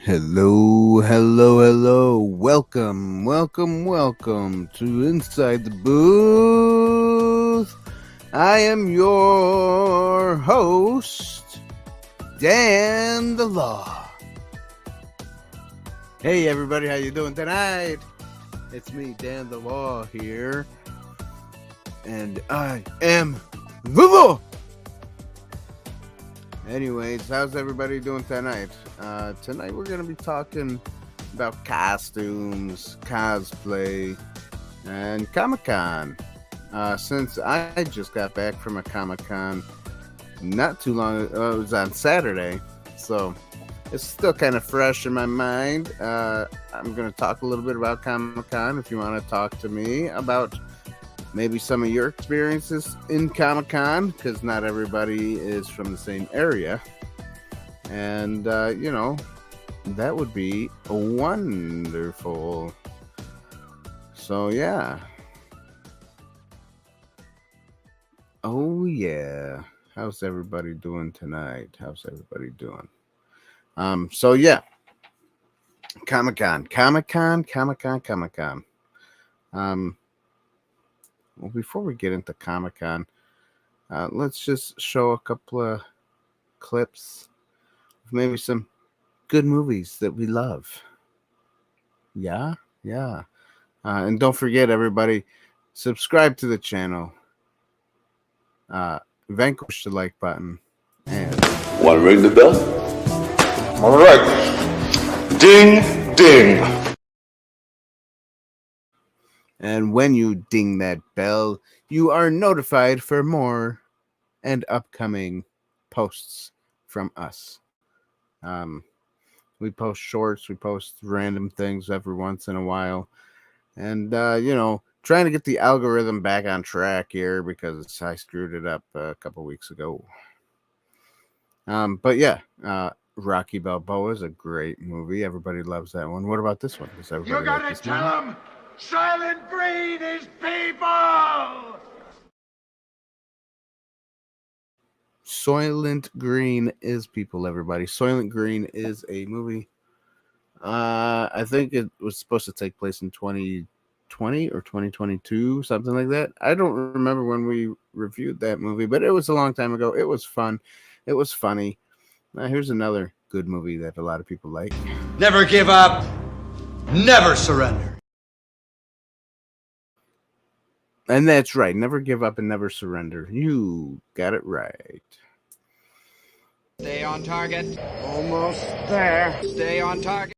Hello, hello, hello. Welcome to Inside the Booth. I am your host, Dan the Law. Hey everybody, how you doing tonight? It's me, Dan the Law here. And I am the Law. Anyways, how's everybody doing tonight? Tonight we're going to be talking about costumes, cosplay, and Comic-Con. Since I just got back from a Comic-Con not too long ago, it was on Saturday, so it's still kind of fresh in my mind. I'm going to talk a little bit about Comic-Con if you want to talk to me about maybe some of your experiences in Comic-Con, because not everybody is from the same area. And, that would be wonderful. So, yeah. Oh, yeah. How's everybody doing tonight? So, yeah. Comic-Con. Well, before we get into Comic-Con, let's just show a couple of clips of maybe some good movies that we love. Yeah. And don't forget, everybody, subscribe to the channel. Vanquish the like button. And want to ring the bell? All right. Ding, ding. And when you ding that bell, you are notified for more and upcoming posts from us. We post shorts, we post random things every once in a while. And, trying to get the algorithm back on track here because I screwed it up a couple weeks ago. But yeah, Rocky Balboa is a great movie. Everybody loves that one. What about this one? Does everybody You gotta tell them Silent Green is people! Soylent Green is people, everybody. Soylent Green is a movie. I think it was supposed to take place in 2020 or 2022, something like that. I don't remember when we reviewed that movie, but it was a long time ago. It was fun. It was funny. Here's another good movie that a lot of people like. Never give up, never surrender. And that's right. Never give up and never surrender. You got it right. Stay on target. Almost there. Stay on target.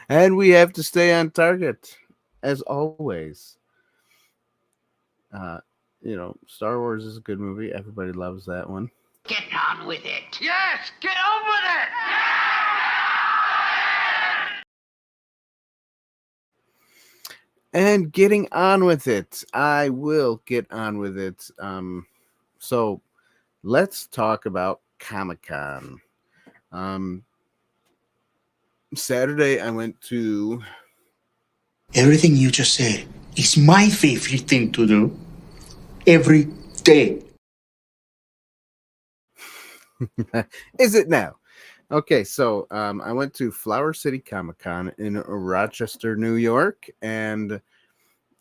And we have to stay on target, as always. Star Wars is a good movie. Everybody loves that one. Get on with it. Yes, get on with it! And getting on with it. I will get on with it. So let's talk about Comic-Con. Saturday, I went to... Everything you just said is my favorite thing to do every day. Is it now? Okay, so I went to Flower City Comic-Con in Rochester, New York, and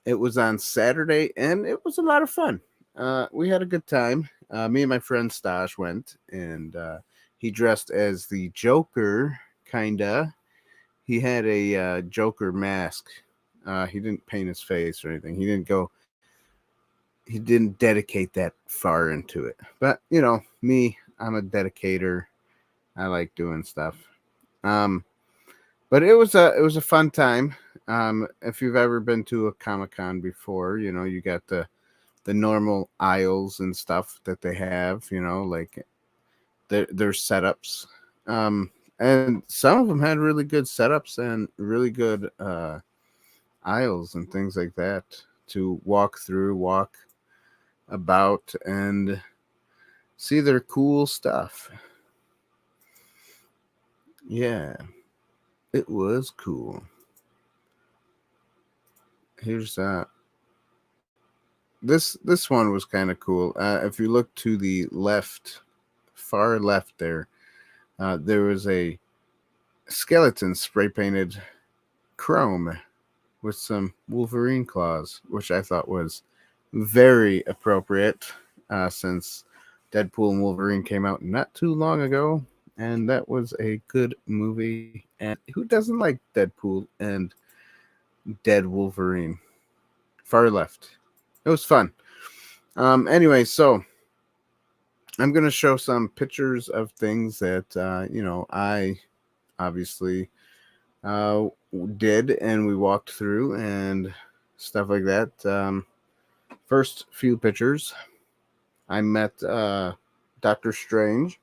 it was on Saturday, and it was a lot of fun. We had a good time. Me and my friend Stash went, and he dressed as the Joker, kinda. He had a Joker mask. He didn't paint his face or anything. He didn't dedicate that far into it. But, me, I'm a dedicator. I like doing stuff. But it was a fun time. If you've ever been to a Comic-Con before, you got the normal aisles and stuff that they have, like their setups. And some of them had really good setups and really good aisles and things like that to walk about and see their cool stuff. Yeah, it was cool. Here's this one was kind of cool. If you look to the left, far left there, there was a skeleton spray painted chrome with some Wolverine claws, which I thought was very appropriate since Deadpool and Wolverine came out not too long ago, and that was a good movie. And who doesn't like Deadpool and Dead Wolverine? Far left. It was fun. Anyway, so I'm going to show some pictures of things that, I obviously did and we walked through and stuff like that. First few pictures, I met Dr. Strange.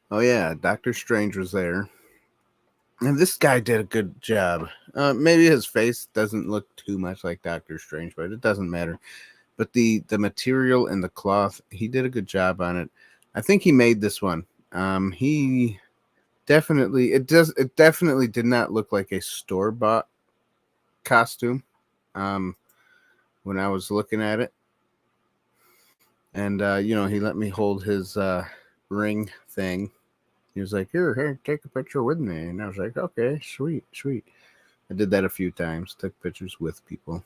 Oh yeah, Dr. Strange was there. And this guy did a good job. Maybe his face doesn't look too much like Doctor Strange, but it doesn't matter. But the material and the cloth, he did a good job on it. I think he made this one. He definitely did not look like a store-bought costume when I was looking at it. And he let me hold his ring thing. He was like, here, take a picture with me. And I was like, okay, sweet. I did that a few times, took pictures with people.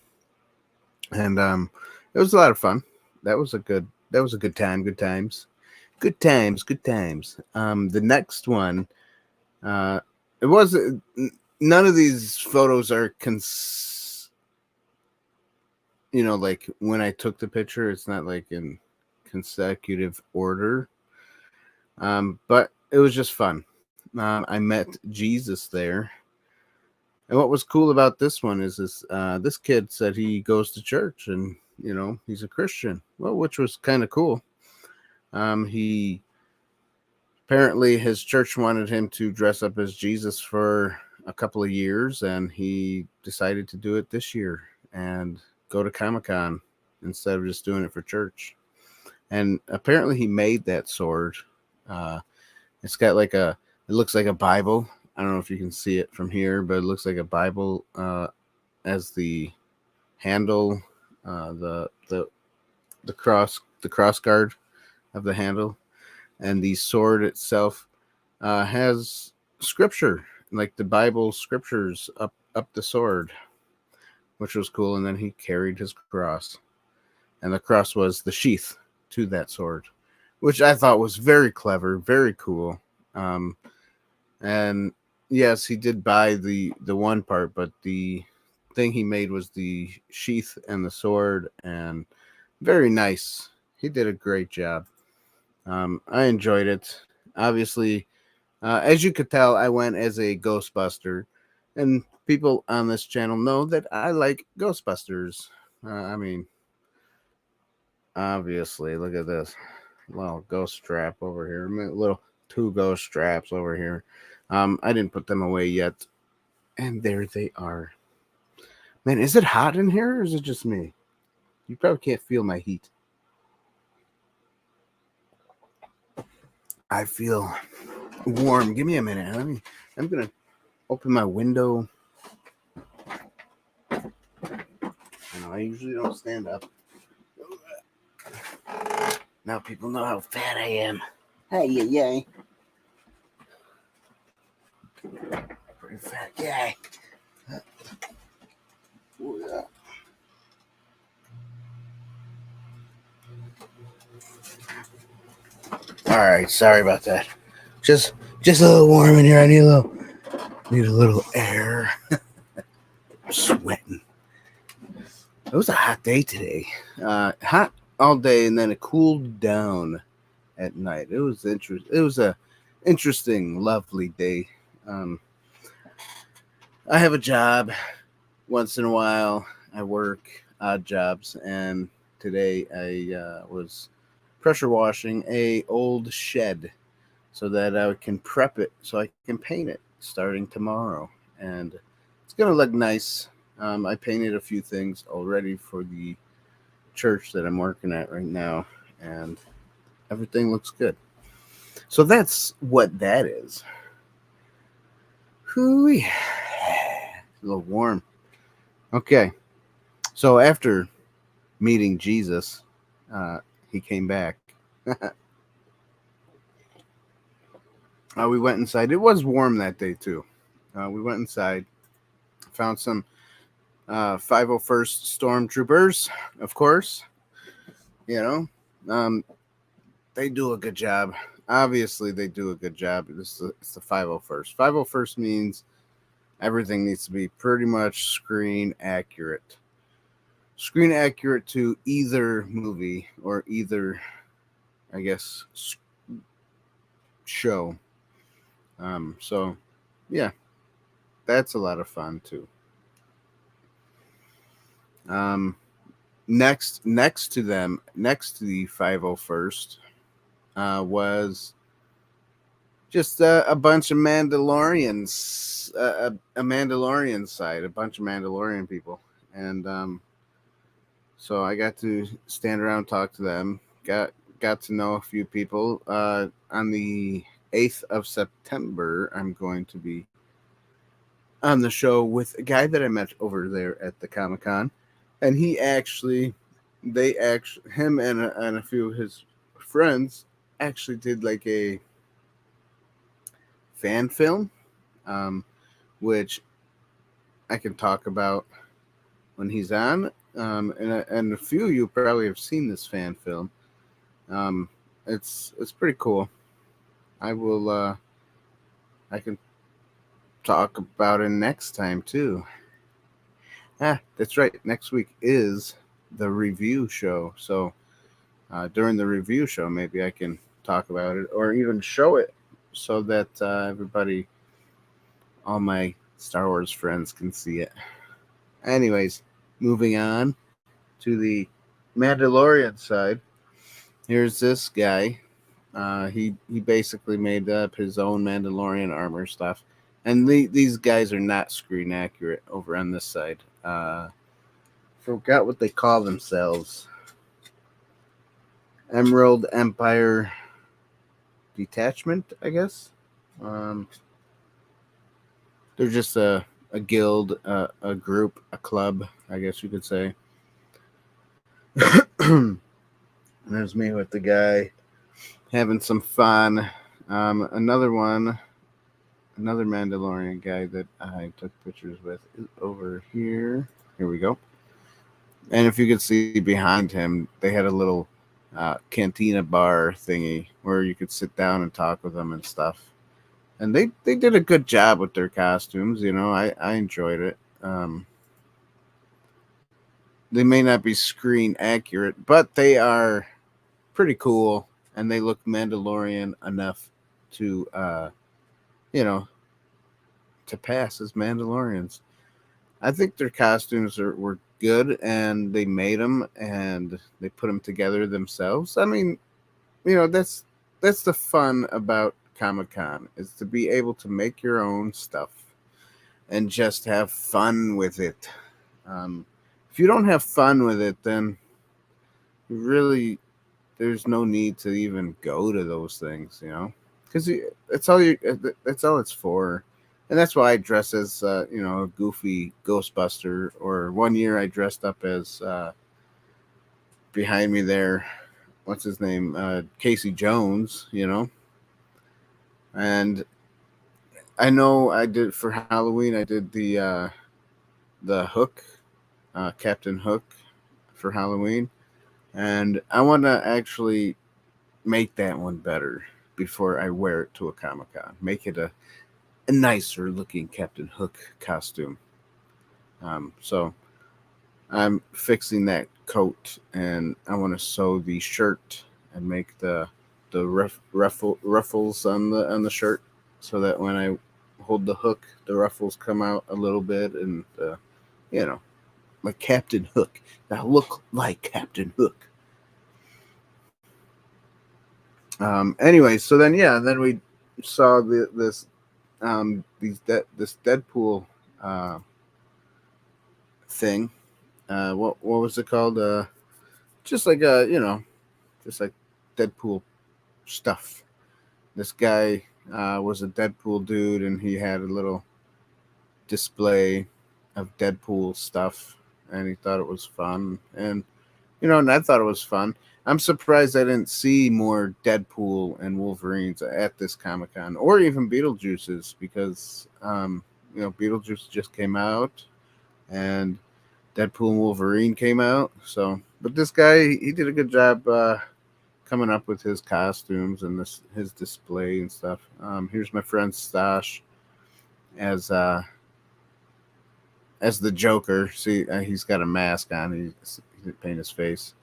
And it was a lot of fun. That was a good time, good times. The next one, it was none of these photos are like when I took the picture, it's not like in consecutive order. But it was just fun. I met Jesus there. And what was cool about this one is this kid said he goes to church and, he's a Christian. Well, which was kind of cool. He apparently his church wanted him to dress up as Jesus for a couple of years, and he decided to do it this year and go to Comic-Con instead of just doing it for church. And apparently he made that sword. It's got it looks like a Bible. I don't know if you can see it from here, but it looks like a Bible as the handle, the cross guard of the handle, and the sword itself has scripture, like the Bible scriptures up the sword, which was cool. And then he carried his cross, and the cross was the sheath to that sword, which I thought was very clever, very cool. And yes, he did buy the one part, but the thing he made was the sheath and the sword, and very nice. He did a great job. I enjoyed it. Obviously, as you could tell, I went as a Ghostbuster, and people on this channel know that I like Ghostbusters. Obviously, look at this little ghost strap over here. Little two ghost straps over here. I didn't put them away yet, and there they are. Man, is it hot in here, or is it just me? You probably can't feel my heat. I feel warm. Give me a minute. I'm gonna open my window. I usually don't stand up. Now people know how fat I am. Hey, yay. Pretty fat guy. Ooh, yeah. All right, sorry about that. Just a little warm in here. I need a little air. I'm sweating. It was a hot day today. Hot all day, and then it cooled down at night. It was interesting. It was a interesting, lovely day. I have a job. Once in a while, I work odd jobs, and today I was pressure washing a old shed so that I can prep it so I can paint it starting tomorrow, and it's gonna look nice. I painted a few things already for the church that I'm working at right now, and everything looks good. So that's what that is. Hooey. A little warm. Okay. So after meeting Jesus, he came back. We went inside. It was warm that day too. We went inside, found some 501st stormtroopers, of course. You know, they do a good job. Obviously, they do a good job. It's the 501st. 501st means everything needs to be pretty much screen accurate. Screen accurate to either movie or either, I guess, show. So, yeah, that's a lot of fun too. Next to them, next to the 501st, was just a bunch of Mandalorians, a Mandalorian side, a bunch of Mandalorian people, and so I got to stand around and talk to them. Got to know a few people. On the 8th of September, I'm going to be on the show with a guy that I met over there at the Comic-Con, and him and a few of his friends actually did like a fan film, which I can talk about when he's on. And a few of you probably have seen this fan film. It's pretty cool. I can talk about it next time too. That's right. Next week is the review show. So during the review show, maybe I can talk about it or even show it so that everybody, all my Star Wars friends, can see it. Anyways, moving on to the Mandalorian side. Here's this guy. He basically made up his own Mandalorian armor stuff. And these guys are not screen accurate over on this side. Forgot what they call themselves. Emerald Empire Detachment, I guess. They're just a guild, a group, a club, I guess you could say. And there's me with the guy having some fun. Another Mandalorian guy that I took pictures with is over here. Here we go. And if you could see behind him, they had a little cantina bar thingy where you could sit down and talk with them and stuff. And they did a good job with their costumes. You know, I enjoyed it. They may not be screen accurate, but they are pretty cool. And they look Mandalorian enough to, to pass as Mandalorians. I think their costumes were good, and they made them and they put them together themselves. I mean, that's the fun about Comic-Con, is to be able to make your own stuff and just have fun with it. If you don't have fun with it, then really there's no need to even go to those things, because that's all it's for. And that's why I dress as a goofy Ghostbuster, or one year I dressed up as behind me there, what's his name, Casey Jones, and I know I did for Halloween, I did the Hook, Captain Hook, for Halloween. And I want to actually make that one better before I wear it to a Comic-Con. Make it a nicer looking Captain Hook costume. So I'm fixing that coat, and I want to sew the shirt and make the ruffles on the shirt, so that when I hold the hook, the ruffles come out a little bit, and like Captain Hook. I look like Captain Hook. Anyway, so then we saw this Deadpool thing. What was it called? Just like just like Deadpool stuff. This guy was a Deadpool dude, and he had a little display of Deadpool stuff, and he thought it was fun. And and I thought it was fun. I'm surprised I didn't see more Deadpool and Wolverines at this Comic-Con, or even Beetlejuices, because Beetlejuice just came out, and Deadpool and Wolverine came out. So, but this guy, he did a good job coming up with his costumes and his display and stuff. Here's my friend Stash as the Joker. See, he's got a mask on. He didn't paint his face.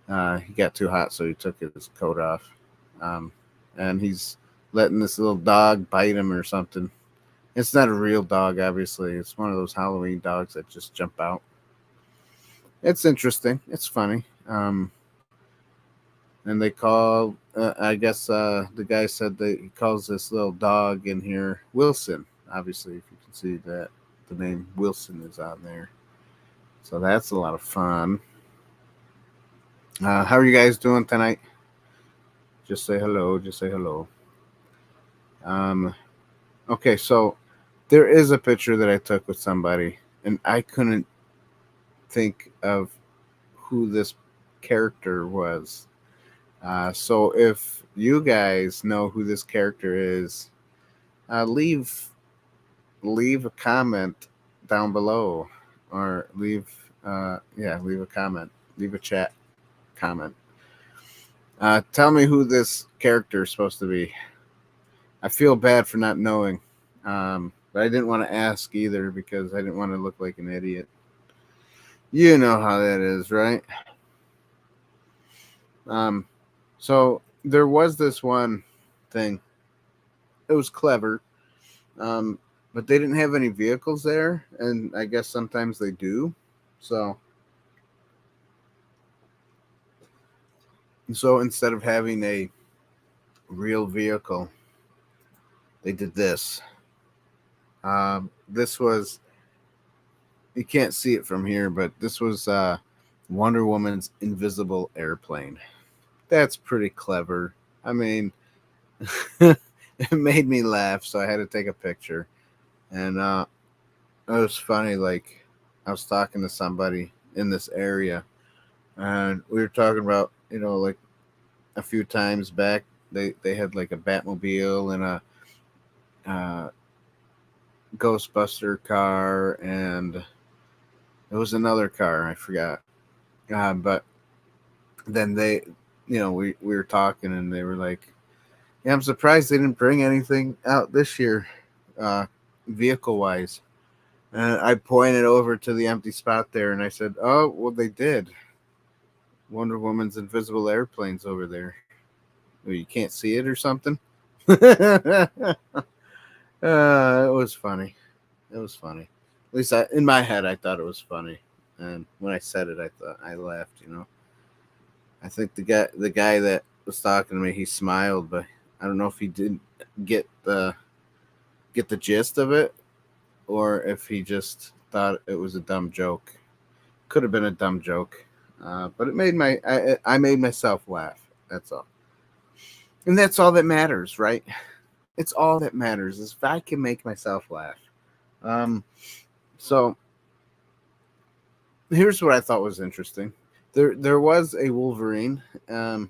He got too hot, so he took his coat off. And he's letting this little dog bite him or something. It's not a real dog, obviously. It's one of those Halloween dogs that just jump out. It's interesting. It's funny. And they call, I guess the guy said that he calls this little dog in here Wilson. Obviously, if you can see that the name Wilson is on there. So that's a lot of fun. How are you guys doing tonight? Just say hello. Just say hello. Okay, so there is a picture that I took with somebody, and I couldn't think of who this character was. So if you guys know who this character is, leave a comment down below, or leave a comment, leave a chat comment. Tell me who this character is supposed to be. I feel bad for not knowing, but I didn't want to ask either because I didn't want to look like an idiot. You know how that is, right? So there was this one thing. It was clever, but they didn't have any vehicles there, and I guess sometimes they do. So instead of having a real vehicle, they did this. This was, you can't see it from here, but this was Wonder Woman's invisible airplane. That's pretty clever. I mean, it made me laugh, so I had to take a picture. And it was funny. Like, I was talking to somebody in this area, and we were talking about, like a few times back, they had like a Batmobile and a Ghostbuster car, and it was another car, I forgot. But then they, we were talking, and they were like, yeah, I'm surprised they didn't bring anything out this year, vehicle wise. And I pointed over to the empty spot there, and I said, oh, well, they did. Wonder Woman's invisible airplane's over there. Well, you can't see it or something? It was funny. It was funny. At least in my head, I thought it was funny. And when I said it, I laughed, I think the guy that was talking to me, he smiled, but I don't know if he didn't get the gist of it, or if he just thought it was a dumb joke. Could have been a dumb joke, but it made I made myself laugh. That's all, and that's all that matters, right? It's all that matters is if I can make myself laugh. So here's what I thought was interesting. There was a Wolverine. There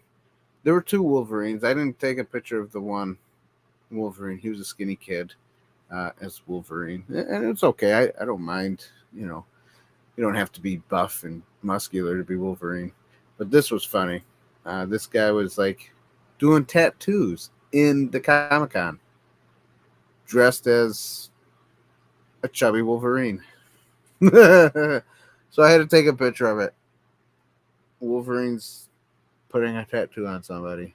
were two Wolverines. I didn't take a picture of the one Wolverine. He was a skinny kid as Wolverine. And it's okay. I don't mind. You don't have to be buff and muscular to be Wolverine. But this was funny. This guy was like doing tattoos in the Comic-Con, dressed as a chubby Wolverine. So I had to take a picture of it. Wolverine's putting a tattoo on somebody.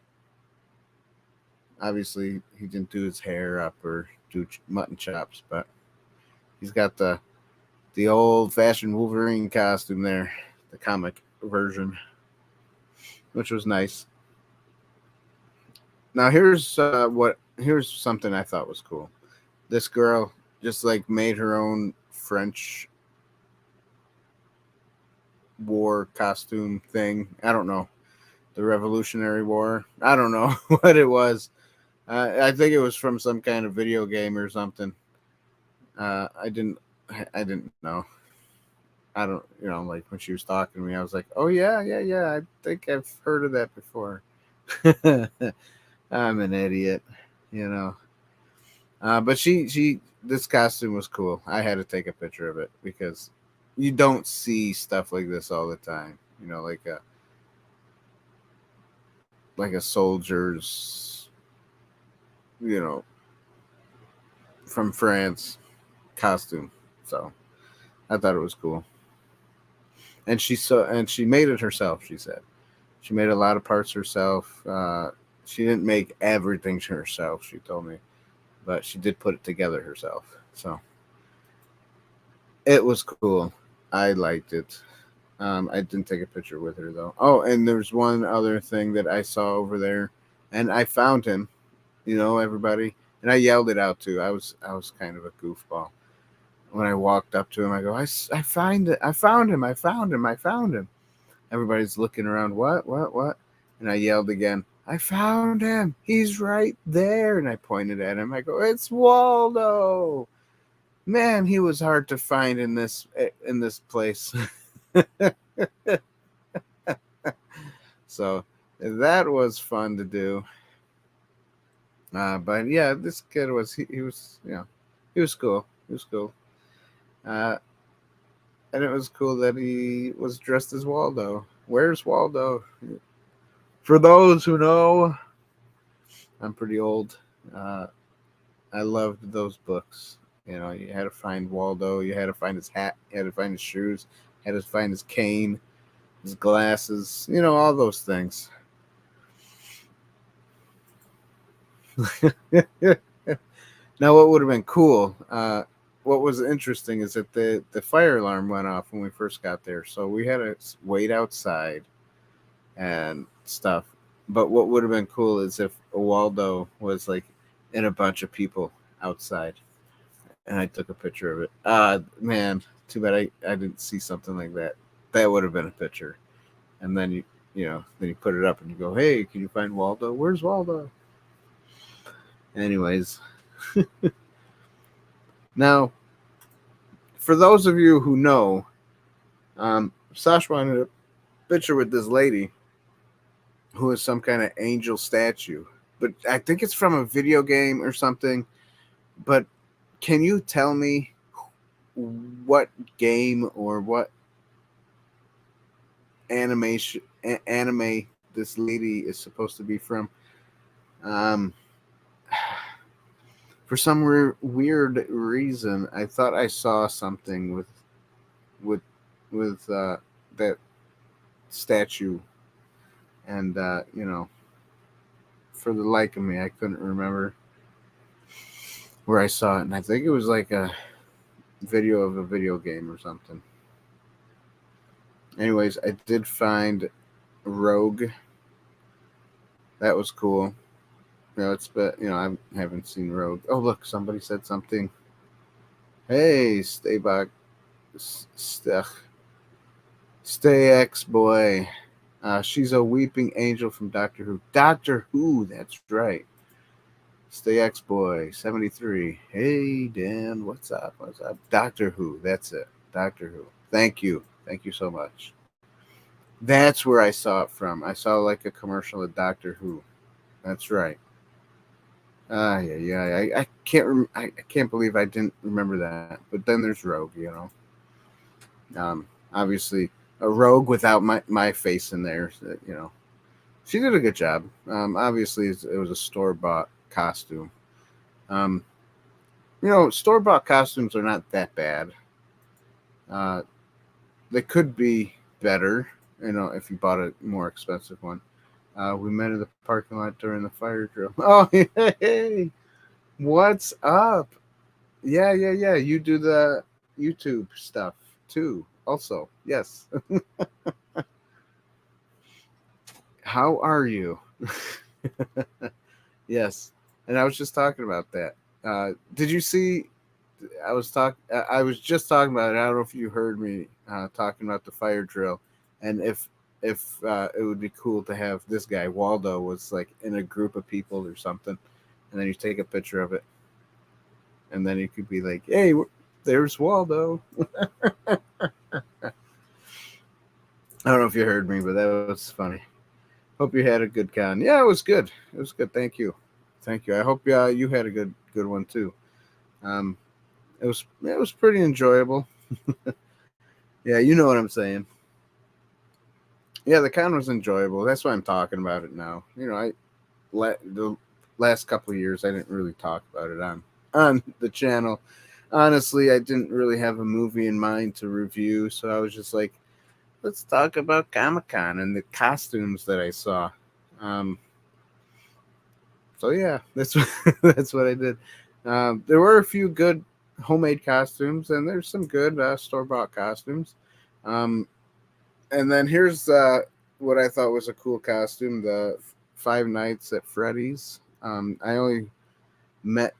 Obviously, he didn't do his hair up or do mutton chops, but he's got the old-fashioned Wolverine costume there, the comic version, which was nice. Now here's something I thought was cool. This girl just like made her own French war costume thing. I don't know. The Revolutionary War. I don't know what it was. I think it was from some kind of video game or something. I didn't know. I don't, like when she was talking to me, I was like, oh yeah, yeah, yeah. I think I've heard of that before. I'm an idiot, you know. But this costume was cool. I had to take a picture of it because you don't see stuff like this all the time. Like a soldier's, you know, from France costume. So I thought it was cool. And she made it herself. She said she made a lot of parts herself. She didn't make everything herself. She told me, but she did put it together herself. So it was cool. I liked it. I didn't take a picture with her though. Oh, and there's one other thing that I saw over there, and I found him. Everybody, and I yelled it out too. I was kind of a goofball. When I walked up to him, I go, I found it. I found him. I found him. I found him. Everybody's looking around. What? And I yelled again, I found him. He's right there. And I pointed at him. I go, it's Waldo. Man, he was hard to find in this place. So that was fun to do. But yeah, this kid was he was he was cool. He was cool. And it was cool that he was dressed as Waldo. Where's Waldo? For those who know, I'm pretty old. I loved those books. You had to find Waldo. You had to find his hat. You had to find his shoes. You had to find his cane, his glasses. All those things. Now, what would have been cool? What was interesting is that the fire alarm went off when we first got there, so we had to wait outside and stuff. But what would have been cool is if Waldo was like in a bunch of people outside, and I took a picture of it. Man, too bad I didn't see something like that. That would have been a picture. And then then you put it up and you go, hey, can you find Waldo? Where's Waldo? Anyways. Now, for those of you who know, Sash wanted a picture with this lady who is some kind of angel statue. But I think it's from a video game or something. But can you tell me what game or what anime this lady is supposed to be from? For some weird reason, I thought I saw something with that statue, and for the life of me, I couldn't remember where I saw it, and I think it was like a video of a video game or something. Anyways, I did find Rogue. That was cool. I haven't seen Rogue. Oh, look, somebody said something. Hey, stay back. Stay X boy. She's a weeping angel from Doctor Who. Doctor Who, that's right. Stay X boy, 73. Hey, Dan, what's up? What's up? Doctor Who, that's it. Doctor Who. Thank you. Thank you so much. That's where I saw it from. I saw like a commercial of Doctor Who. That's right. Yeah. I can't believe I didn't remember that. But then there's Rogue, Obviously a Rogue without my face in there. She did a good job. Obviously it was a store-bought costume. Store-bought costumes are not that bad. They could be better, if you bought a more expensive one. We met in the parking lot during the fire drill. Oh, hey, what's up? Yeah. You do the YouTube stuff too, also. Yes. How are you? Yes. And I was just talking about that. Did you see? I was just talking about it. I don't know if you heard me talking about the fire drill, and if it would be cool to have this guy Waldo was like in a group of people or something, and then you take a picture of it, and then you could be like, "Hey, there's Waldo." I don't know if you heard me, but that was funny. Hope you had a good con. Yeah, it was good. It was good. Thank you. Thank you. I hope you had a good one too. Um, it was pretty enjoyable. Yeah, you know what I'm saying. Yeah, the con was enjoyable. That's why I'm talking about it now. The last couple of years I didn't really talk about it on the channel. Honestly, I didn't really have a movie in mind to review, so I was just like, let's talk about Comic-Con and the costumes that I saw. Um, so yeah, that's that's what I did. There were a few good homemade costumes, and there's some good store-bought costumes. Um, and then here's what I thought was a cool costume: the Five Nights at Freddy's. I only met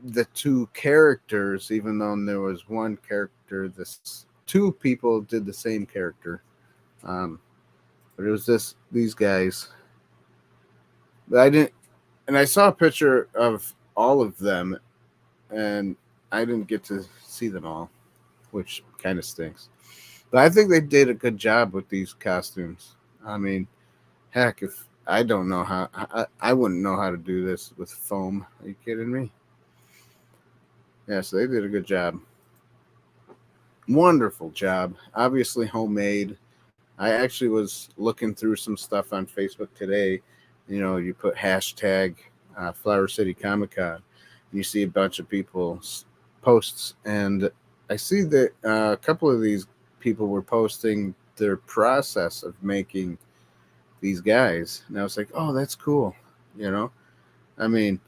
the two characters, even though there was one character. This two people did the same character, but it was these guys. But I didn't, and I saw a picture of all of them, and I didn't get to see them all, which kind of stinks. But I think they did a good job with these costumes. I mean, heck, if I don't know how, I wouldn't know how to do this with foam. Are you kidding me? Yeah, so they did a good job. Wonderful job. Obviously homemade. I actually was looking through some stuff on Facebook today. You put hashtag Flower City Comic Con, and you see a bunch of people's posts, and I see that a couple of these people were posting their process of making these guys, and I was like, oh, that's cool. I mean,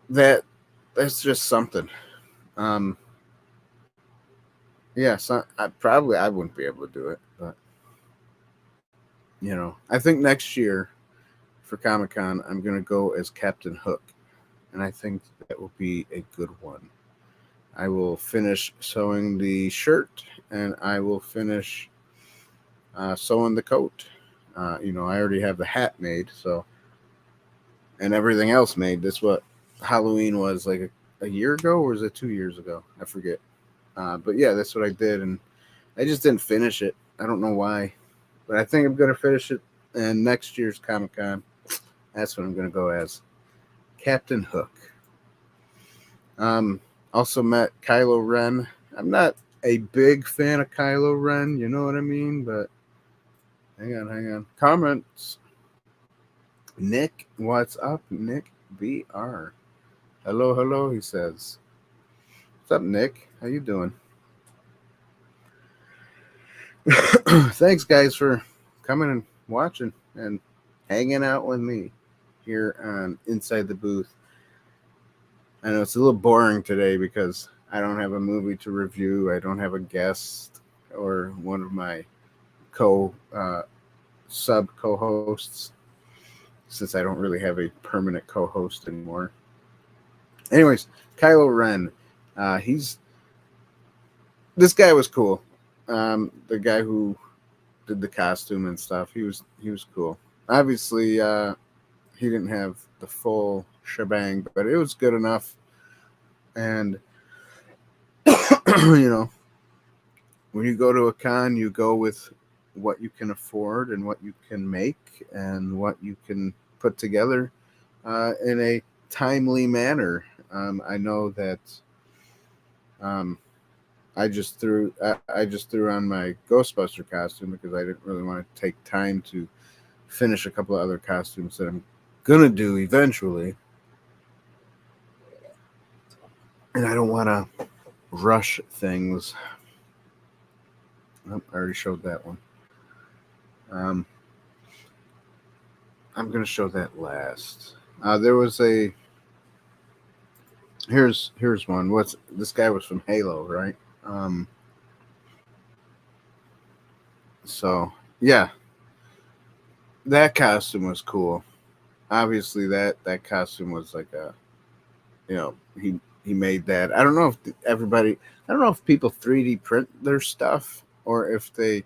that's just something. Um, yeah, so I wouldn't be able to do it, but I think next year for Comic Con, I'm gonna go as Captain Hook, and I think that will be a good one. I will finish sewing the shirt, and I will finish sewing the coat. I already have the hat made, so and everything else made. This what Halloween was like a year ago, or was it 2 years ago? I forget. But yeah, that's what I did, and I just didn't finish it. I don't know why, but I think I'm gonna finish it. And next year's Comic Con, that's what I'm gonna go as Captain Hook. Um, Also met Kylo Ren. I'm not a big fan of Kylo Ren, you know what I mean? But hang on. Comments. Nick, what's up? Nick BR. Hello, he says. What's up, Nick? How you doing? Thanks, guys, for coming and watching and hanging out with me here on Inside the Booth. I know it's a little boring today because I don't have a movie to review. I don't have a guest or one of my sub co-hosts, since I don't really have a permanent co-host anymore. Anyways, Kylo Ren, this guy was cool. The guy who did the costume and stuff, he was cool. Obviously, he didn't have the full shebang, but it was good enough. And when you go to a con, you go with what you can afford and what you can make and what you can put together in a timely manner. I know that I just threw on my Ghostbuster costume because I didn't really want to take time to finish a couple of other costumes that I'm gonna do eventually, and I don't want to rush things. Oh, I already showed that one. I'm gonna show that last. There was a here's one. This guy was from Halo, right? So yeah, that costume was cool. Obviously, that costume was like he made that. I don't know if people 3D print their stuff or if they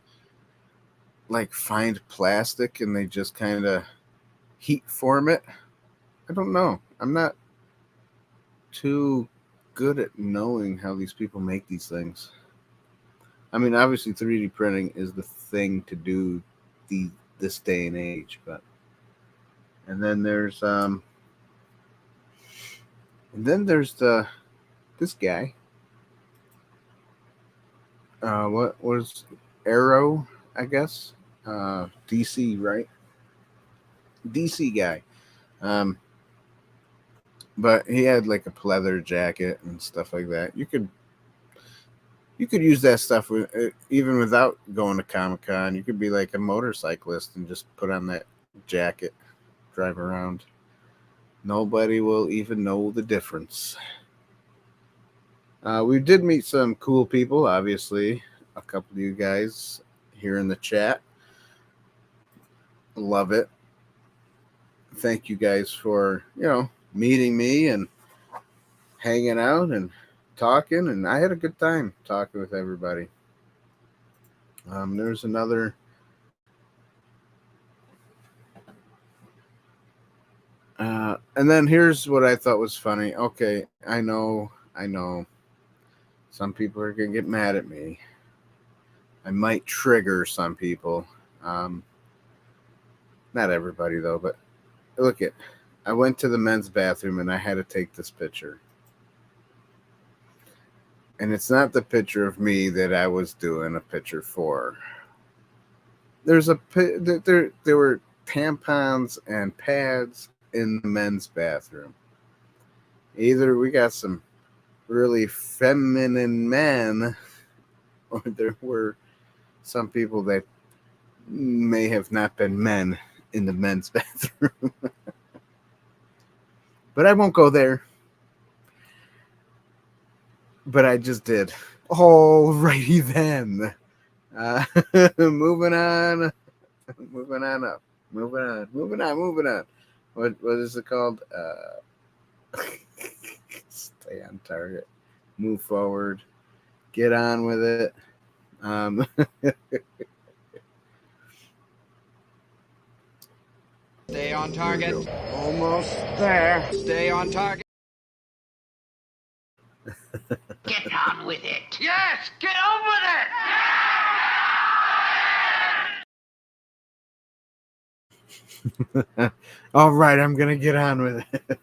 like find plastic and they just kind of heat form it. I don't know. I'm not too good at knowing how these people make these things. I mean, obviously 3D printing is the thing to do this day and age, but and then there's this guy. What was Arrow, I guess? DC, right? DC guy. But he had like a pleather jacket and stuff like that. You could use that stuff even without going to Comic-Con. You could be like a motorcyclist and just put on that jacket, drive around. Nobody will even know the difference. We did meet some cool people, obviously. A couple of you guys here in the chat. Love it. Thank you guys for, meeting me and hanging out and talking. And I had a good time talking with everybody. There's another. And then here's what I thought was funny. Okay, I know. Some people are going to get mad at me. I might trigger some people. Not everybody, though, but look it. I went to the men's bathroom and I had to take this picture. And it's not the picture of me that I was doing a picture for. There were tampons and pads in the men's bathroom. Either we got some really feminine men, or there were some people that may have not been men in the men's bathroom. But I won't go there. But I just did. Alrighty then. Moving on. Moving on up. Moving on. What is it called? Stay on target. Move forward. Get on with it. Stay on target. Almost there. Stay on target. Get on with it. Yes, get on with it. All right, I'm gonna get on with it.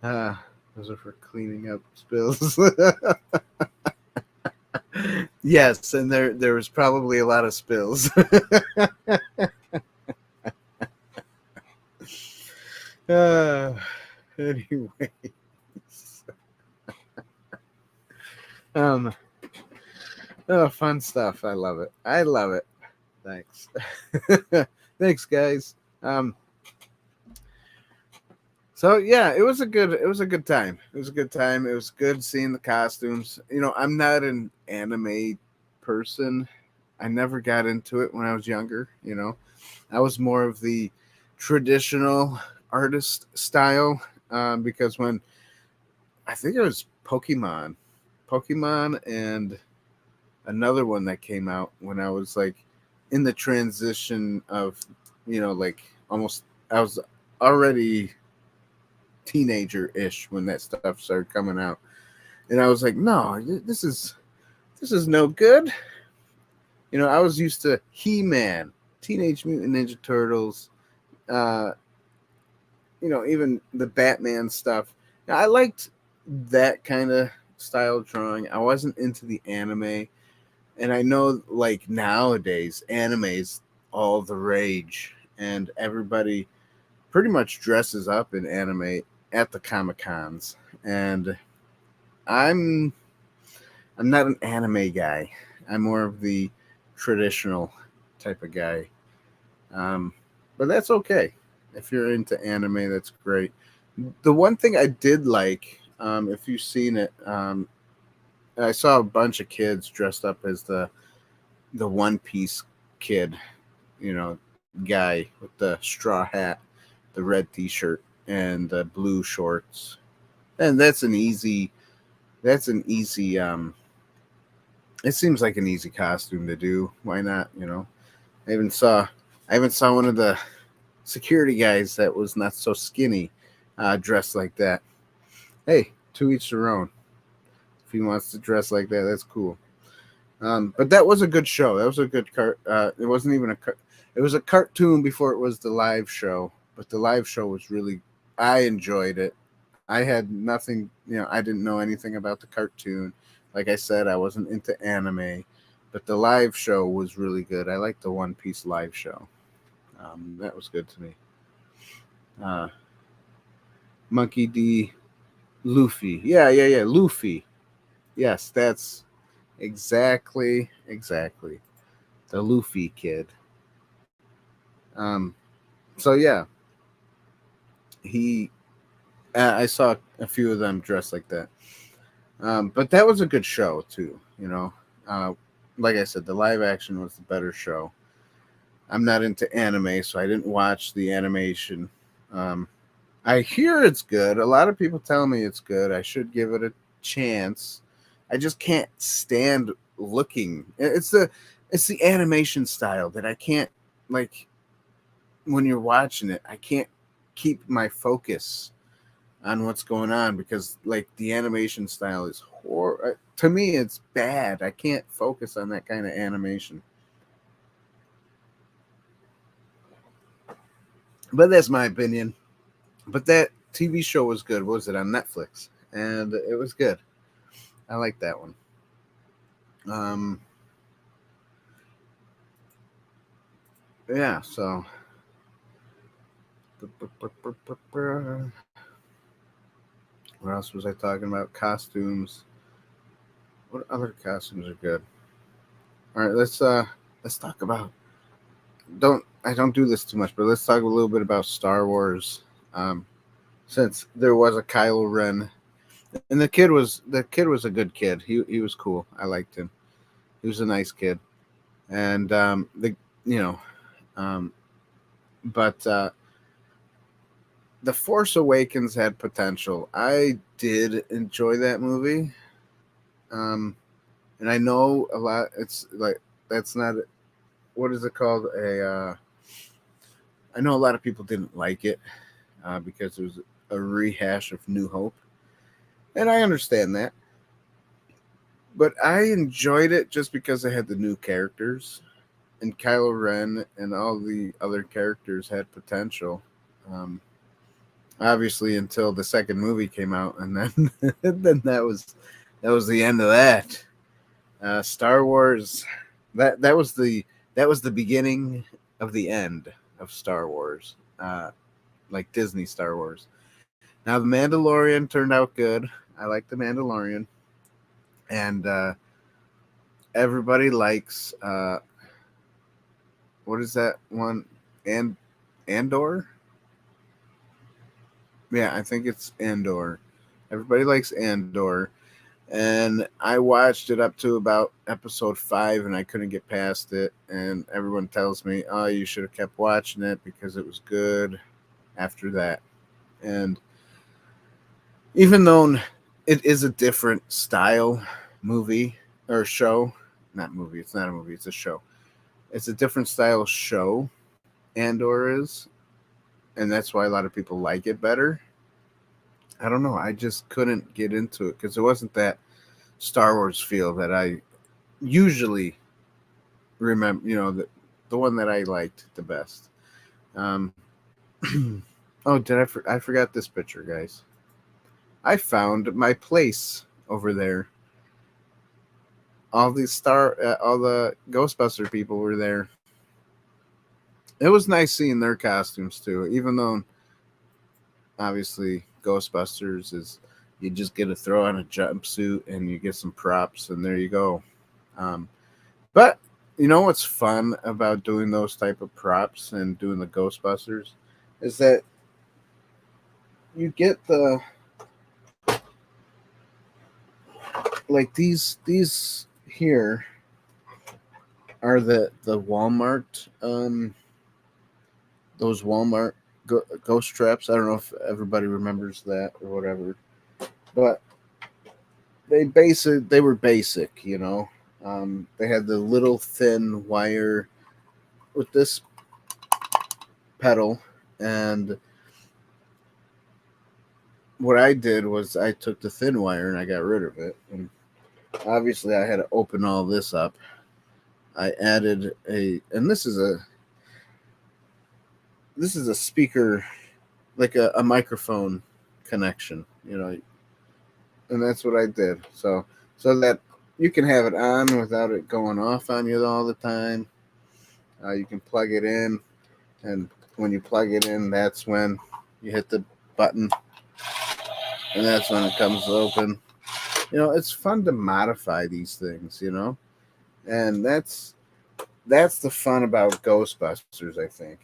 Those are for cleaning up spills. Yes, and there was probably a lot of spills. Anyways. Fun stuff. I love it. Thanks. Thanks, guys. So yeah, it was a good time. It was good seeing the costumes. I'm not an anime person. I never got into it when I was younger. I was more of the traditional artist style, because when I think it was Pokemon and another one that came out when I was like in the transition of, like almost, I was already teenager-ish when that stuff started coming out, and I was like, no, this is no good. I was used to He-Man, Teenage Mutant Ninja Turtles, even the Batman stuff. I liked that kind of style drawing. I wasn't into the anime, and I know like nowadays anime's all the rage, and everybody pretty much dresses up in anime at the Comic-Cons, and I'm not an anime guy. I'm more of the traditional type of guy, but that's okay. If you're into anime, that's great. The one thing I did like, if you've seen it, I saw a bunch of kids dressed up as the One Piece kid, guy with the straw hat, the red t-shirt, and the blue shorts. And that's an easy it seems like an easy costume to do. Why not? I even saw one of the security guys that was not so skinny, dressed like that. Hey, to each their own. If he wants to dress like that, that's cool. But that was a good show. That was a good it wasn't even it was a cartoon before it was the live show. But the live show was really, I enjoyed it. I had nothing, I didn't know anything about the cartoon. Like I said, I wasn't into anime, but the live show was really good. I liked the One Piece live show. That was good to me. Monkey D. Luffy. Yeah. Luffy. Yes, that's exactly. The Luffy kid. So yeah. I saw a few of them dressed like that. But that was a good show too, like I said, the live action was the better show. I'm not into anime, so I didn't watch the animation. I hear it's good. A lot of people tell me it's good. I should give it a chance. I just can't stand looking. It's the animation style that I can't, like, when you're watching it, I can't keep my focus on what's going on because, like, the animation style is to me, it's bad. I can't focus on that kind of animation. But that's my opinion. But that TV show was good. What was it, on Netflix? And it was good. I like that one. Yeah, so what else was I talking about? Costumes. What other costumes are good? All right, let's talk about. I don't do this too much, but let's talk a little bit about Star Wars. Since there was a Kylo Ren, and the kid was a good kid. He was cool. I liked him. He was a nice kid, and but The Force Awakens had potential. I did enjoy that movie. And I know a lot. It's like, that's not, what is it called? I know a lot of people didn't like it because it was a rehash of New Hope, and I understand that. But I enjoyed it just because it had the new characters, and Kylo Ren and all the other characters had potential. Obviously, until the second movie came out, and then then that was the end of that. Star Wars, that was the beginning of the end of Star Wars, like Disney Star Wars. Now, The Mandalorian turned out good. I like The Mandalorian, and everybody likes what is that one? Andor. Yeah, I think it's Andor. Everybody likes Andor. And I watched it up to about episode 5, and I couldn't get past it. And everyone tells me, "Oh, you should have kept watching it because it was good after that." And even though it is a different style movie or show, not movie, it's not a movie, it's a show. It's a different style show, Andor is, and that's why a lot of people like it better. I don't know. I just couldn't get into it because it wasn't that Star Wars feel that I usually remember. The one that I liked the best. Oh, I forgot this picture, guys. I found my place over there. All the Ghostbuster people were there. It was nice seeing their costumes too, even though obviously Ghostbusters is, you just get to throw on a jumpsuit and you get some props and there you go. But you know what's fun about doing those type of props and doing the Ghostbusters is that you get the, like, these here are the Walmart those Walmart ghost traps. I don't know if everybody remembers that or whatever, but they were basic, they had the little thin wire with this pedal, and what I did was I took the thin wire and I got rid of it, and obviously I had to open all this up. I added and this is a speaker, like a microphone connection, and that's what I did. So that you can have it on without it going off on you all the time. You can plug it in, and when you plug it in, that's when you hit the button, and that's when it comes open. It's fun to modify these things, and that's the fun about Ghostbusters, I think,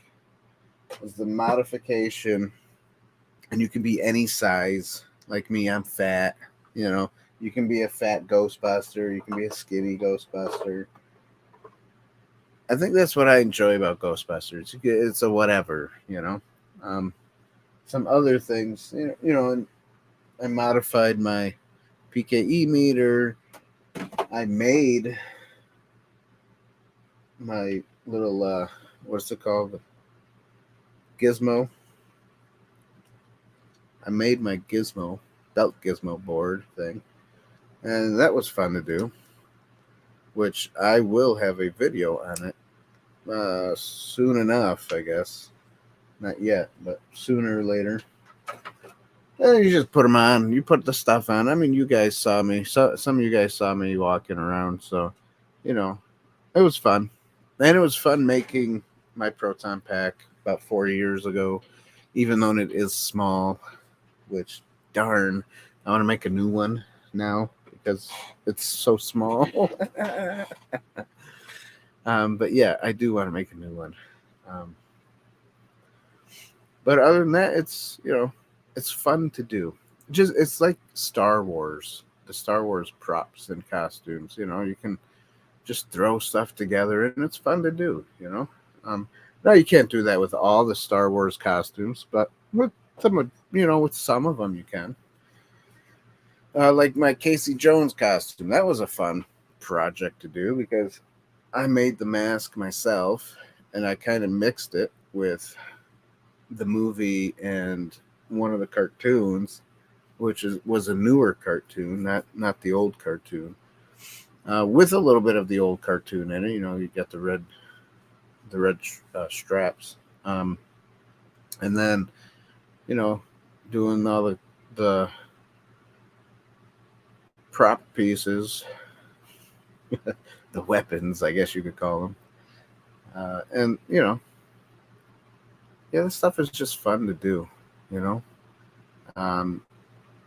is the modification, and you can be any size. Like me, I'm fat, you can be a fat Ghostbuster, you can be a skinny Ghostbuster. I think that's what I enjoy about Ghostbusters. It's a whatever, some other things, and I modified my PKE meter. I made my little what's it called? Gizmo. I made my belt gizmo board thing, and that was fun to do, which I will have a video on it soon enough, I guess. Not yet, but sooner or later. And you just put them on. You put the stuff on. I mean, you guys saw me. So some of you guys saw me walking around, so it was fun. And it was fun making my proton pack about 4 years ago, even though it is small. Which, darn, I want to make a new one now because it's so small. But yeah, I do want to make a new one. But other than that, it's fun to do. It's like Star Wars, the Star Wars props and costumes. You can just throw stuff together, and it's fun to do. Now you can't do that with all the Star Wars costumes, but with some of them you can. Like my Casey Jones costume, that was a fun project to do because I made the mask myself, and I kind of mixed it with the movie and one of the cartoons, which was a newer cartoon, not the old cartoon, with a little bit of the old cartoon in it. You got the red straps, and then doing all the prop pieces, the weapons, I guess you could call them, and this stuff is just fun to do.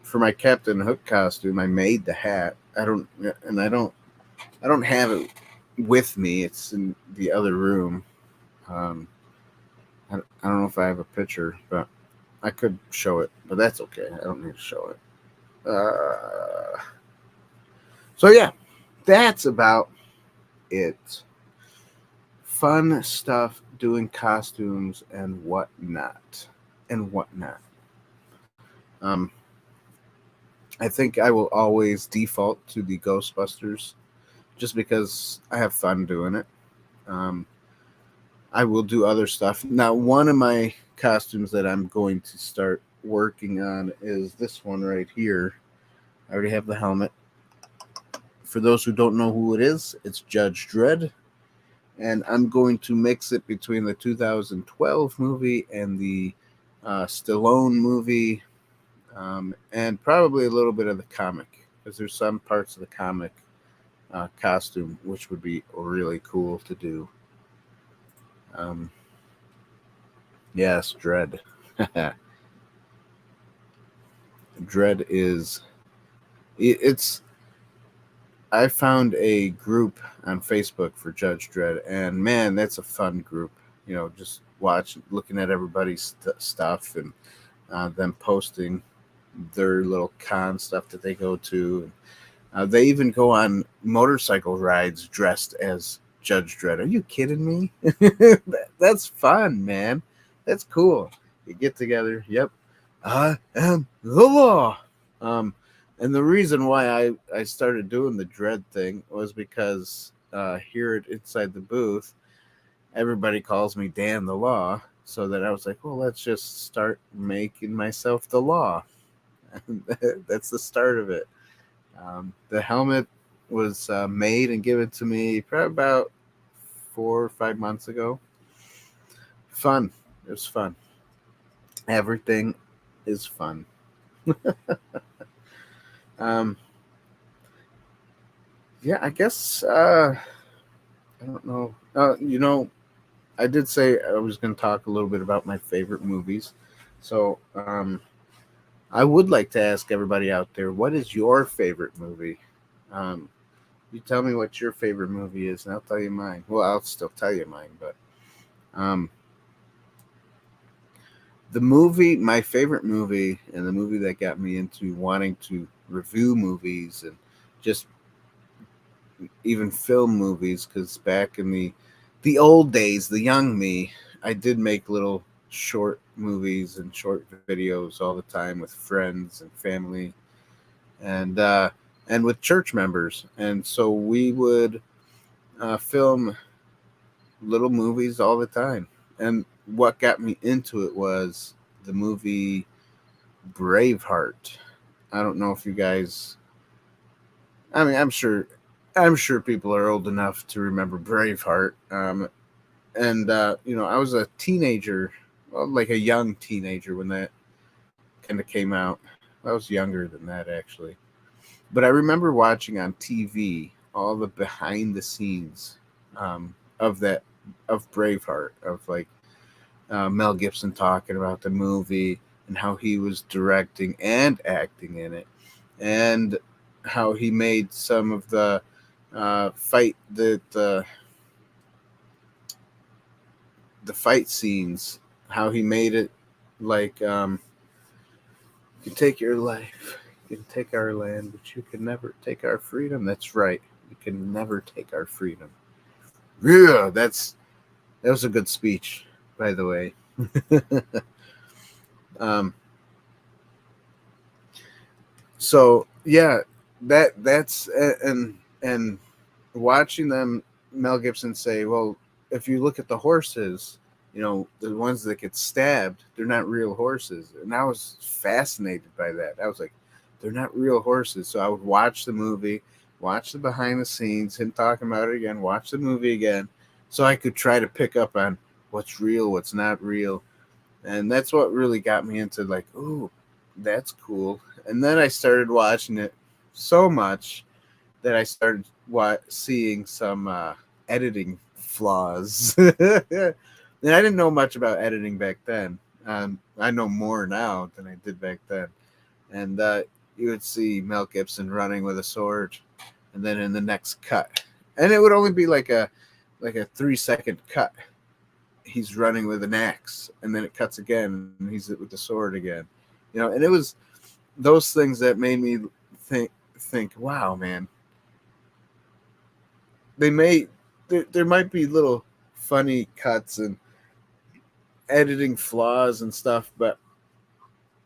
For my Captain Hook costume, I made the hat. I don't have it with me. It's in the other room. I don't know if I have a picture, but I could show it, but that's okay. I don't need to show it. So yeah, that's about it. Fun stuff doing costumes and whatnot. I think I will always default to the Ghostbusters just because I have fun doing it. I will do other stuff. Now, one of my costumes that I'm going to start working on is this one right here. I already have the helmet. For those who don't know who it is, it's Judge Dredd. And I'm going to mix it between the 2012 movie and the Stallone movie, and probably a little bit of the comic, because there's some parts of the comic costume which would be really cool to do. Yes, Dredd. Dredd is... I found a group on Facebook for Judge Dredd, and man, that's a fun group. Just looking at everybody's stuff, and them posting their little con stuff that they go to. They even go on motorcycle rides dressed as Judge Dredd. Are you kidding me? That's fun, man. That's cool. You get together. Yep. I am the law. And the reason why I started doing the Dredd thing was because here at Inside the Booth, everybody calls me Dan the Law. So that I was like, well, let's just start making myself the law. That's the start of it. The helmet was made and given to me probably about 4 or 5 months ago. Fun. It was fun. Everything is fun. um, yeah, I guess I don't know. I did say I was going to talk a little bit about my favorite movies. So I would like to ask everybody out there, what is your favorite movie? Um, you tell me what your favorite movie is, and I'll tell you mine. Well, I'll still tell you mine, but um, my favorite movie, and the movie that got me into wanting to review movies and just even film movies, because back in the old days, the young me, I did make little short movies and short videos all the time with friends and family, and with church members, and so we would film little movies all the time. And what got me into it was the movie Braveheart. I don't know if you guys. I mean, I'm sure people are old enough to remember Braveheart. And I was a teenager, well, like a young teenager when that kind of came out. I was younger than that actually, but I remember watching on TV all the behind the scenes of that of Braveheart, of like Mel Gibson talking about the movie and how he was directing and acting in it, and how he made some of the the fight scenes, how he made it like you can take your life, you can take our land, but you can never take our freedom. That's right, you can never take our freedom. Yeah, that was a good speech, by the way. um, so yeah, that's and watching them, Mel Gibson say, well, if you look at the horses, the ones that get stabbed, they're not real horses. And I was fascinated by that. I was like, they're not real horses. So I would watch the movie, watch the behind the scenes, him talking about it again, watch the movie again, so I could try to pick up on what's real, what's not real. And that's what really got me into like, ooh, that's cool. And then I started watching it so much that I started seeing some editing flaws. And I didn't know much about editing back then. I know more now than I did back then. And you would see Mel Gibson running with a sword, and then in the next cut, and it would only be like a 3-second cut. He's running with an axe, and then it cuts again, and he's with the sword again. And it was those things that made me think, wow, man. There might be little funny cuts and editing flaws and stuff, but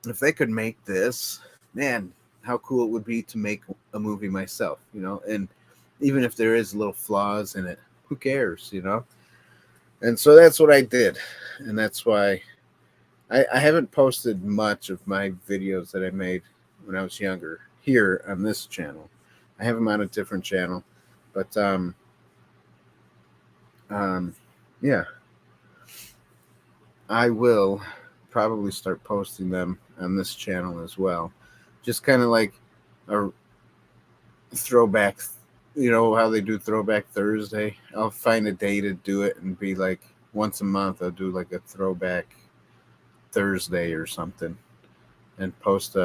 if they could make this, man, how cool it would be to make a movie myself, and even if there is little flaws in it, who cares, And so that's what I did, and that's why I haven't posted much of my videos that I made when I was younger here on this channel. I have them on a different channel, but yeah, I will probably start posting them on this channel as well. Just kind of like a throwback, how they do Throwback Thursday. I'll find a day to do it and be like once a month I'll do like a Throwback Thursday or something and post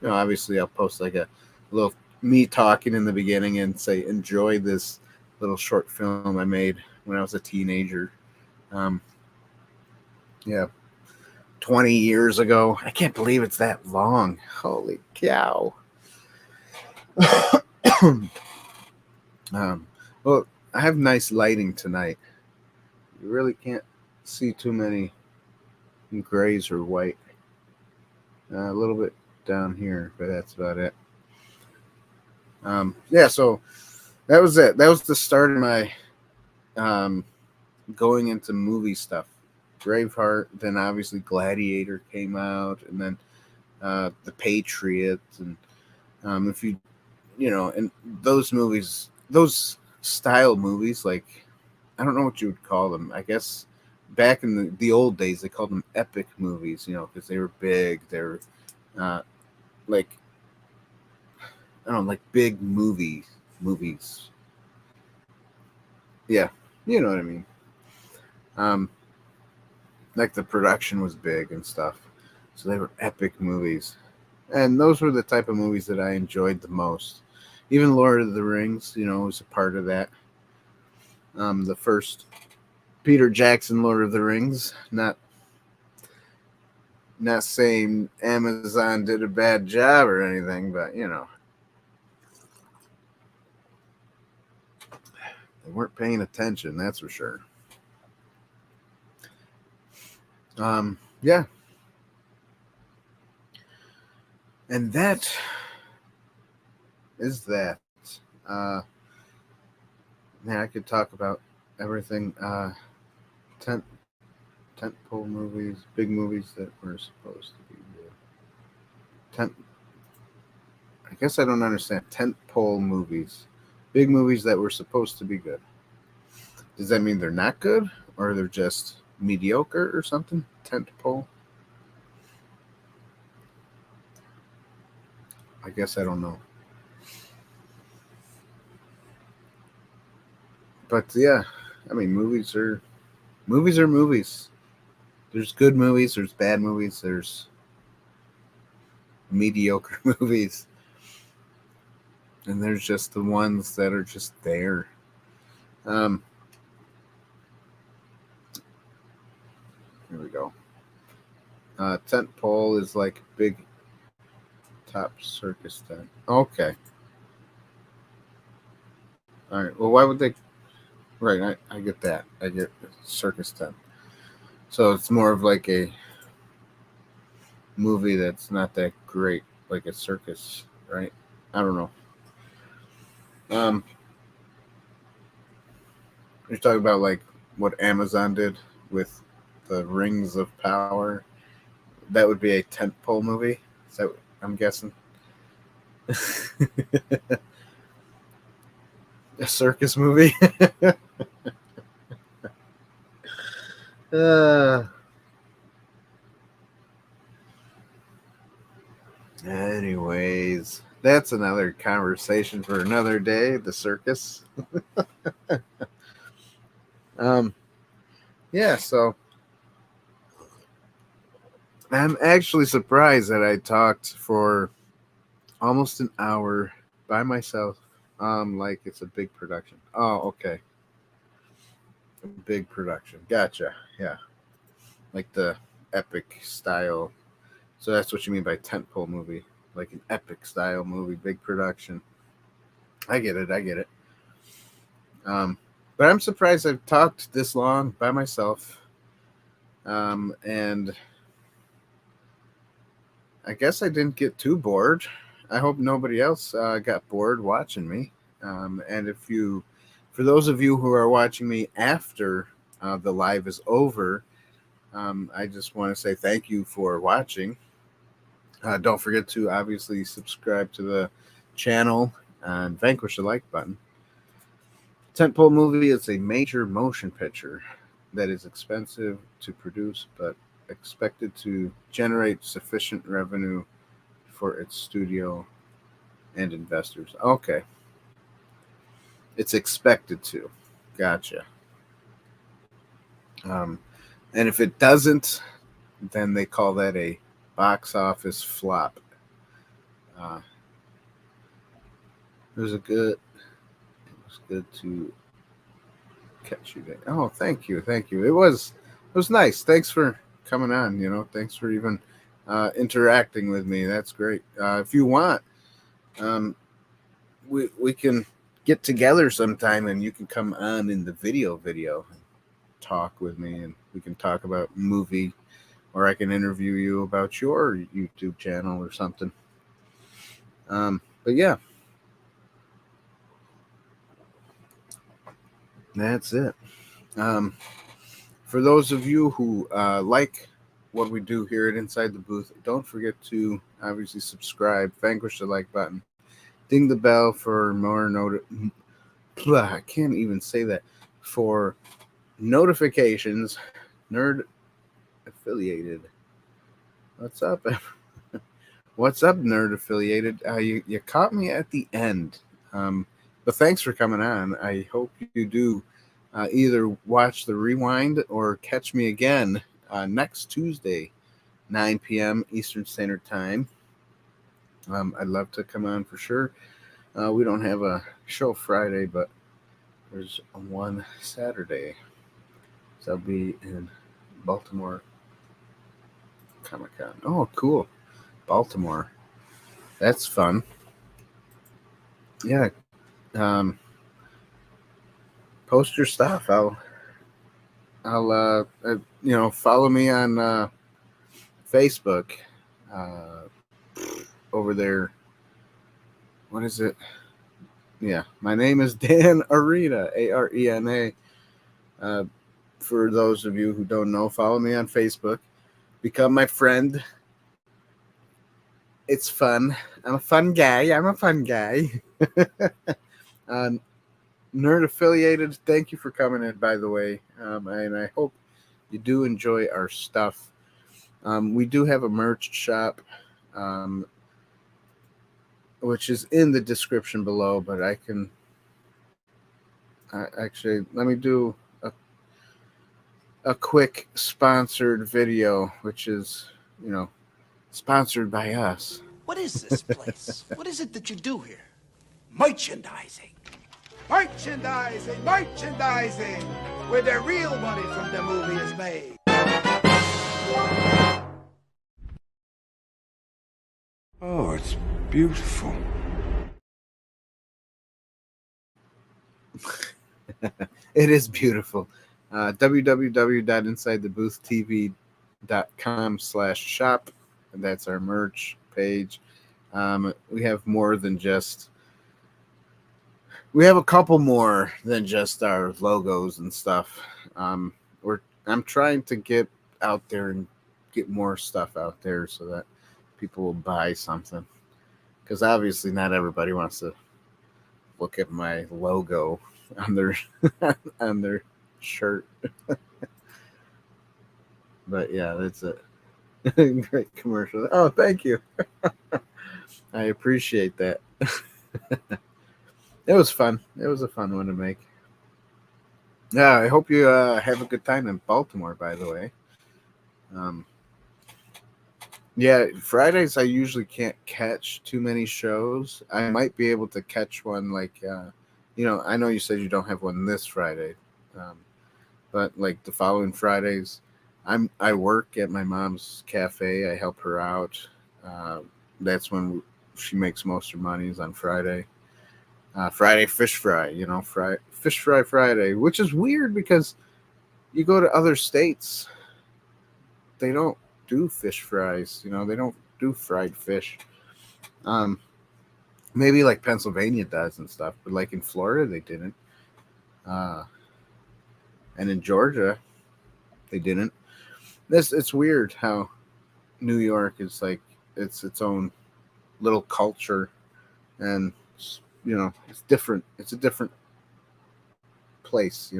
obviously I'll post like a little me talking in the beginning and say, enjoy this little short film I made when I was a teenager. Yeah, 20 years ago. I can't believe it's that long. Holy cow. Well, I have nice lighting tonight. You really can't see too many grays or white. A little bit down here, but that's about it. Yeah, so that was it. That was the start of my going into movie stuff. Braveheart, then obviously Gladiator came out, and then The Patriot. And if you and those movies, those style movies, like, I don't know what you would call them. I guess back in the old days, they called them epic movies, because they were big. They're like, I don't know, like big movies. Yeah, you know what I mean. Like the production was big and stuff, so they were epic movies, and those were the type of movies that I enjoyed the most. Even Lord of the Rings, was a part of that. The first Peter Jackson Lord of the Rings, not saying Amazon did a bad job or anything, but they weren't paying attention, that's for sure. Yeah. And that is that. I could talk about everything. Tentpole movies, big movies that were supposed to be good. I guess I don't understand. Tentpole movies, big movies that were supposed to be good. Does that mean they're not good, or they're just mediocre or something? Tentpole. I guess I don't know. But yeah, I mean, movies are movies. There's good movies, there's bad movies, there's mediocre movies, and there's just the ones that are just there. Here we go. Tentpole is like big top circus tent. Okay. All right. Well, why would they? Right. I get that. I get circus tent. So it's more of like a movie that's not that great, like a circus, right? I don't know. You're talking about like what Amazon did with the Rings of Power. That would be a tentpole movie. Is that what I'm guessing? A circus movie. Anyways, that's another conversation for another day. The circus. Yeah. So I'm actually surprised that I talked for almost an hour by myself. Like it's a big production. Oh, okay. Big production. Gotcha. Yeah. Like the epic style. So that's what you mean by tentpole movie. Like an epic style movie, big production. I get it. But I'm surprised I've talked this long by myself. And I guess I didn't get too bored. I hope nobody else got bored watching me. And for those of you who are watching me after the live is over, I just want to say thank you for watching. Don't forget to obviously subscribe to the channel and vanquish the like button. Tentpole movie is a major motion picture that is expensive to produce, but expected to generate sufficient revenue for its studio and investors. Okay. It's expected to. Gotcha. And if it doesn't, then they call that a box office flop. It was good to catch you there. Oh, thank you. It was nice. Thanks for coming on. Thanks for even interacting with me. That's great. If you want, we can get together sometime, and you can come on in the video and talk with me, and we can talk about movie, or I can interview you about your YouTube channel or something. But yeah, that's it. For those of you who like what we do here at Inside the Booth, don't forget to obviously subscribe, vanquish the like button, Ding the bell for more I can't even say that. For notifications. Nerd affiliated. What's up? What's up, nerd affiliated? You caught me at the end. But thanks for coming on. I hope you do either watch the rewind or catch me again next Tuesday, 9 p.m. Eastern Standard Time. I'd love to come on for sure. We don't have a show Friday, but there's one Saturday. So I'll be in Baltimore Comic-Con. Oh, cool. Baltimore. That's fun. Yeah. Post your stuff. I'll follow me on Facebook over there. What is it? Yeah, my name is Dan Arena, Arena. For those of you who don't know, follow me on Facebook. Become my friend. It's fun. I'm a fun guy. Nerd affiliated, thank you for coming in, by the way. And I hope you do enjoy our stuff. We do have a merch shop, which is in the description below, but actually, let me do a quick sponsored video, which is, sponsored by us. What is this place? What is it that you do here? Merchandising. Merchandising, merchandising, where the real money from the movie is made. Oh, it's beautiful. It is beautiful. www.insidetheboothtv.com/shop. And that's our merch page. We have more than just... We have a couple more than just our logos and stuff. I'm trying to get out there and get more stuff out there so that people will buy something. Because obviously not everybody wants to look at my logo on their on their shirt. But yeah, that's it. Great commercial. Oh, thank you. I appreciate that. It was fun. It was a fun one to make. Yeah, I hope you have a good time in Baltimore, by the way. Yeah, Fridays I usually can't catch too many shows. I might be able to catch one like, I know you said you don't have one this Friday, but like the following Fridays, I work at my mom's cafe. I help her out. That's when she makes most of her money is on Friday. Friday fish fry, fish fry Friday, which is weird because you go to other states, they don't do fish fries. They don't do fried fish. Maybe like Pennsylvania does and stuff, but like in Florida they didn't. And in Georgia they didn't. It's weird how New York is like it's its own little culture, and it's different. It's a different place,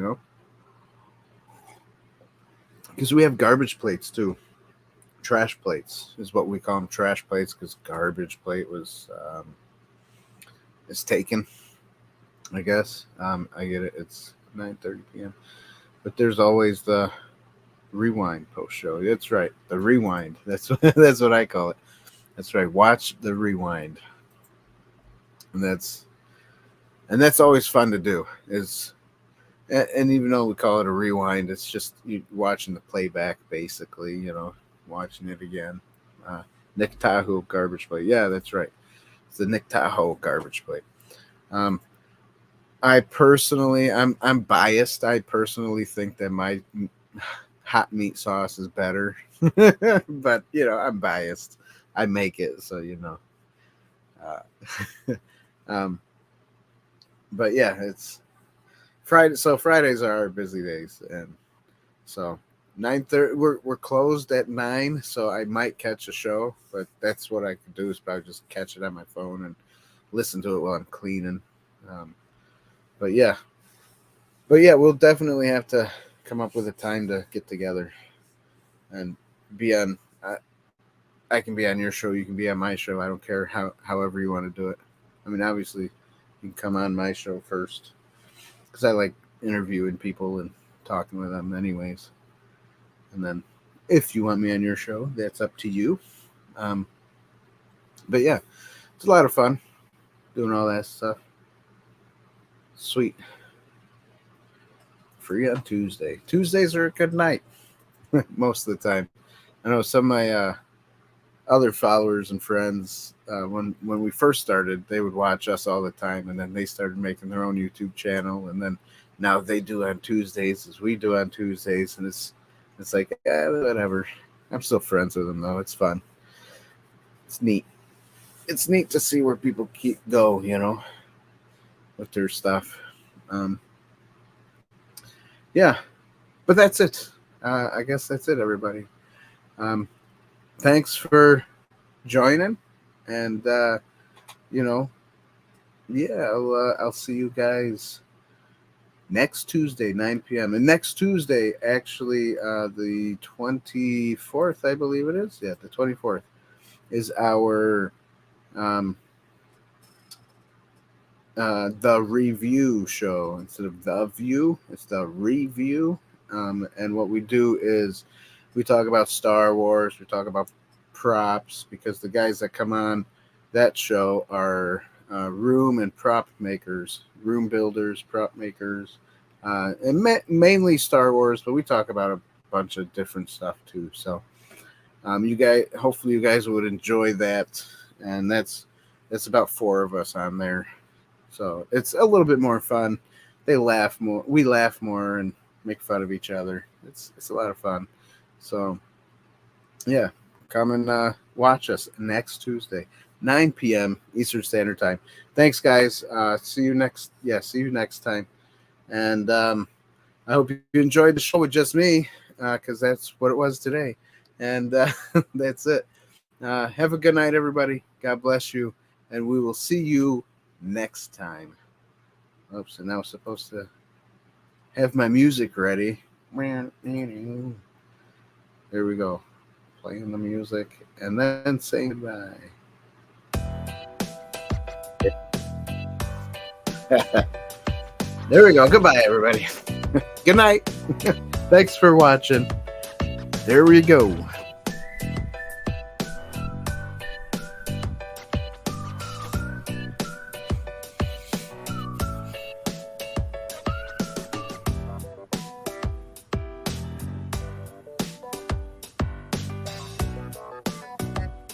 because we have garbage plates too. Trash plates is what we call them, trash plates, because garbage plate was is taken, I guess. I get it. It's 9:30 p.m. But there's always the rewind post show. That's right, the rewind. That's what I call it. That's right. Watch the rewind, and that's always fun to do. And even though we call it a rewind, it's just you watching the playback, basically. Watching it again. Nick Tahoe garbage plate. Yeah, that's right. It's the Nick Tahoe garbage plate. I personally, I'm biased. I personally think that my hot meat sauce is better, but I'm biased. I make it, so but yeah, it's Friday. So Fridays are our busy days, and so 9:30. We're closed at 9, so I might catch a show, but that's what I could do is probably just catch it on my phone and listen to it while I'm cleaning. But yeah, we'll definitely have to come up with a time to get together and be on. I can be on your show. You can be on my show. I don't care however you want to do it. I mean, obviously, you can come on my show first because I like interviewing people and talking with them anyways. And then if you want me on your show, that's up to you. But yeah, it's a lot of fun doing all that stuff. Sweet. Free on Tuesday. Tuesdays are a good night most of the time. I know some of my other followers and friends, when we first started, they would watch us all the time, and then they started making their own YouTube channel, and then now they do on Tuesdays as we do on Tuesdays, and it's like, whatever. I'm still friends with them, though. It's fun. It's neat. It's neat to see where people go, with their stuff. Yeah, but that's it. I guess that's it, everybody. Thanks for joining, and I'll see you guys next Tuesday, 9 p.m. And next Tuesday, actually, the 24th, I believe it is. Yeah, the 24th is our the review show. Instead of the view, it's the review. And what we do is we talk about Star Wars. We talk about props, because the guys that come on that show are room and prop makers, room builders, prop makers, and mainly Star Wars, but we talk about a bunch of different stuff too. So hopefully you guys would enjoy that. And that's about 4 of us on there. So it's a little bit more fun. They laugh more. We laugh more and make fun of each other. It's a lot of fun. So yeah, come and watch us next Tuesday, 9 p.m. Eastern Standard Time. Thanks, guys. See you next time. And I hope you enjoyed the show with just me, because that's what it was today. And that's it. Have a good night, everybody. God bless you. And we will see you next time. Oops, and I was supposed to have my music ready. There we go. Playing the music and then saying goodbye. There we go. Goodbye, everybody. Good night. Thanks for watching. There we go.